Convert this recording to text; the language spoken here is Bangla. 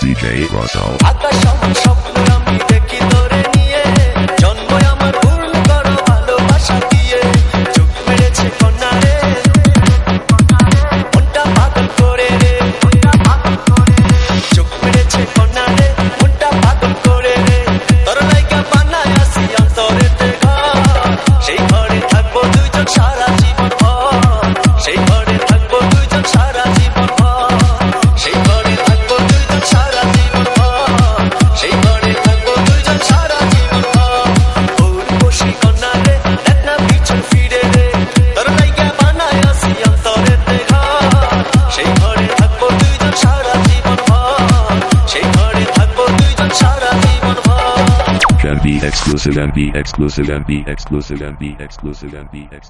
DJ Russell. আকাশ সমান স্বপ্ন আমি দেখি তোরে নিয়ে, জন্ম আমার পূর্ণ করো ভালোবাসা দিয়ে। চোখ মেরেছে কন্যা রে, মনটা পাগল করে রে। চোখ মেরেছে কন্যা রে, মনটা পাগল করে রে। তোর লাইগা বানায় আসি অন্তরেতে ঘর, সেই ঘরে থাকবো দুইজন সারা জীবন ভর। সেই ঘরে থাকবো দুইজন সারা জীবন ভর। সেই ঘরে থাকবো দুইজন সারা জীবন ভর। সেই ঘরে থাকবো দুইজন সারা জীবন ভর। উর্বশী কন্যা রে, দেখ না পিছন ফিরে রে। তোর লাইগা বানায় আসি অন্তরেতে ঘর, সেই ঘরে থাকবো দুইজন সারা জীবন ভর। সেই ঘরে থাকবো দুইজন সারা জীবন ভর। Can be exclusive and be exclusive and be exclusive and be exclusive and be exclusive.